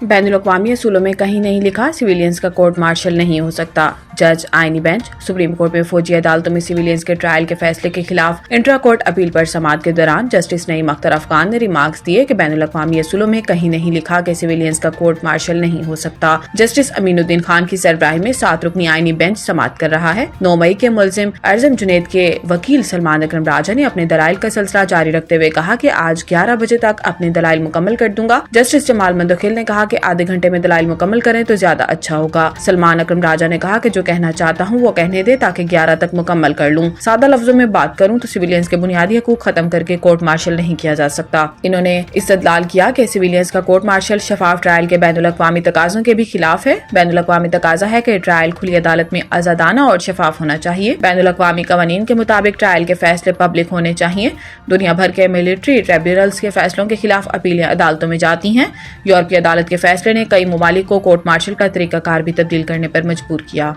بین الاقوامی اصولوں میں کہیں نہیں لکھا سویلینز کا کورٹ مارشل نہیں ہو سکتا۔ جج آئینی بینچ سپریم کورٹ میں فوجی عدالتوں میں سویلینز کے ٹرائل کے فیصلے کے خلاف انٹرا کورٹ اپیل پر سماعت کے دوران جسٹس نعیم اختر افغان نے ریمارکس دیے کہ بین الاقوامی اصولوں میں کہیں نہیں لکھا کہ سویلینز کا کورٹ مارشل نہیں ہو سکتا۔ جسٹس امین الدین خان کی سربراہی میں 7 رکنی آئینی بینچ سماعت کر رہا ہے۔ 9 مئی کے ملزم ارزم جنید کے وکیل سلمان اکرم راجہ نے اپنے دلائل کا سلسلہ جاری رکھتے ہوئے کہا کہ آج 11 بجے تک اپنے دلائل مکمل کر دوں گا۔ جسٹس جمال مندوخیل نے کہا کہ آدھے گھنٹے میں دلائل مکمل کریں تو زیادہ اچھا ہوگا۔ سلمان اکرم راجہ نے کہا کہ جو کہنا چاہتا ہوں وہ کہنے دے تاکہ 11 تک مکمل کر لوں۔ سادہ لفظوں میں بات کروں تو سویلینز کے بنیادی حقوق ختم کر کے کورٹ مارشل نہیں کیا جا سکتا۔ انہوں نے استدلال کیا کہ سویلینز کا کورٹ مارشل شفاف ٹرائل کے بین الاقوامی تقاضوں کے بھی خلاف ہے۔ بین الاقوامی تقاضا ہے کہ ٹرائل کھلی عدالت میں آزادانہ اور شفاف ہونا چاہیے۔ بین الاقوامی قوانین کے مطابق ٹرائل کے فیصلے پبلک ہونے چاہیے۔ دنیا بھر کے ملٹری ٹریبیونلز کے فیصلوں کے خلاف اپیلیں عدالتوں میں جاتی ہیں۔ یورپی عدالت کے فیصلے نے کئی ممالک کو کورٹ مارشل کا طریقہ کار بھی تبدیل کرنے پر مجبور کیا۔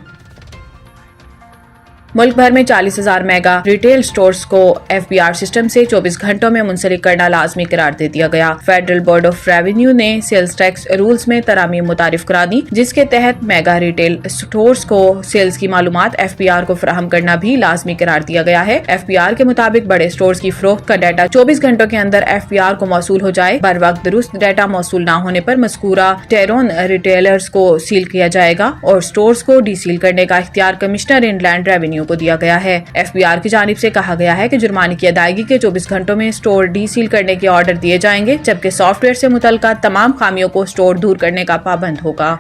ملک بھر میں 40,000 میگا ریٹیل سٹورز کو FBR سسٹم سے 24 گھنٹوں میں منسلک کرنا لازمی قرار دے دیا گیا۔ فیڈرل بورڈ آف ریونیو نے سیلز ٹیکس رولز میں ترامیم متعارف کرا دی، جس کے تحت میگا ریٹیل سٹورز کو سیلز کی معلومات FBR کو فراہم کرنا بھی لازمی قرار دیا گیا ہے۔ FBR کے مطابق بڑے سٹورز کی فروخت کا ڈیٹا 24 گھنٹوں کے اندر FBR کو موصول ہو جائے۔ بر وقت درست ڈیٹا موصول نہ ہونے پر مذکورہ ٹیرون ریٹیلرز کو سیل کیا جائے گا اور سٹورز کو ڈی سیل کرنے کا اختیار کمشنر ان لینڈ ریونیو کو دیا گیا ہے۔ FBR کی جانب سے کہا گیا ہے کہ جرمانے کی ادائیگی کے 24 گھنٹوں میں سٹور ڈی سیل کرنے کے آرڈر دیے جائیں گے، جبکہ سافٹ ویئر سے متعلقہ تمام خامیوں کو سٹور دور کرنے کا پابند ہوگا۔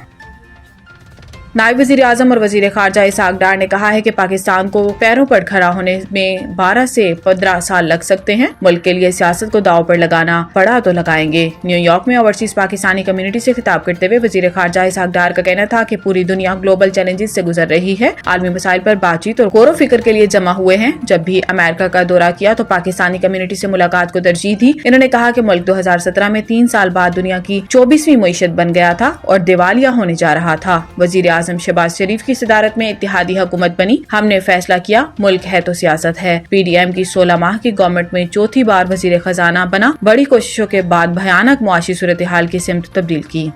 نائب وزیر اعظم اور وزیر خارجہ اسحاق ڈار نے کہا ہے کہ پاکستان کو پیروں پر کھڑا ہونے میں 12 سے 15 سال لگ سکتے ہیں۔ ملک کے لیے سیاست کو داؤ پر لگانا پڑا تو لگائیں گے۔ نیو یارک میں اوورسیز پاکستانی کمیونٹی سے خطاب کرتے ہوئے وزیر خارجہ اسحاق ڈار کا کہنا تھا کہ پوری دنیا گلوبل چیلنجز سے گزر رہی ہے، عالمی مسائل پر بات چیت اور غور و فکر کے لیے جمع ہوئے ہیں۔ جب بھی امریکہ کا دورہ کیا تو پاکستانی کمیونٹی سے ملاقات کو ترجیح دی۔ انہوں نے کہا کہ ملک 2017 میں 3 سال بعد دنیا کی 24ویں معیشت بن گیا تھا اور دیوالیہ ہونے جا رہا تھا۔ وزیر اعظم شہباز شریف کی صدارت میں اتحادی حکومت بنی۔ ہم نے فیصلہ کیا، ملک ہے تو سیاست ہے۔ PDM کی 16 ماہ کی گورنمنٹ میں چوتھی بار وزیر خزانہ بنا، بڑی کوششوں کے بعد بھیانک معاشی صورتحال کی سمت تبدیل کی۔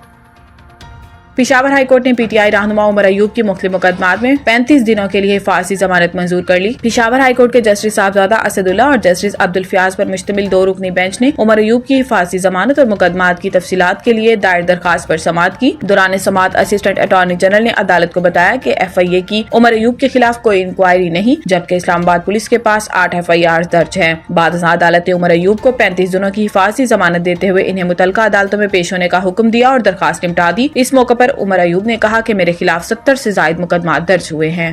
پشاور ہائی کورٹ نے PTI رہنما عمر ایوب کی مختلف مقدمات میں 35 دنوں کے لیے حفاظتی ضمانت منظور کر لی۔ پشاور ہائی کورٹ کے جسٹس صاحبزادہ اسد اللہ اور جسٹس عبدالفیاض پر مشتمل 2 رکنی بینچ نے عمر ایوب کی حفاظتی ضمانت اور مقدمات کی تفصیلات کے لیے دائر درخواست پر سماعت کی۔ دوران سماعت اسسٹنٹ اٹارنی جنرل نے عدالت کو بتایا کہ FIA کی عمر ایوب کے خلاف کوئی انکوائری نہیں، جبکہ اسلام آباد پولیس کے پاس 8 FIRs درج ہیں۔ بعد ازاں عدالت نے عمر ایوب کو 35 دنوں کی حفاظتی ضمانت دیتے ہوئے انہیں متعلقہ عدالتوں میں پیش ہونے کا حکم دیا اور درخواست نمٹا دی۔ اس موقع پر عمر ایوب نے کہا کہ میرے خلاف 70 سے زائد مقدمات درج ہوئے ہیں۔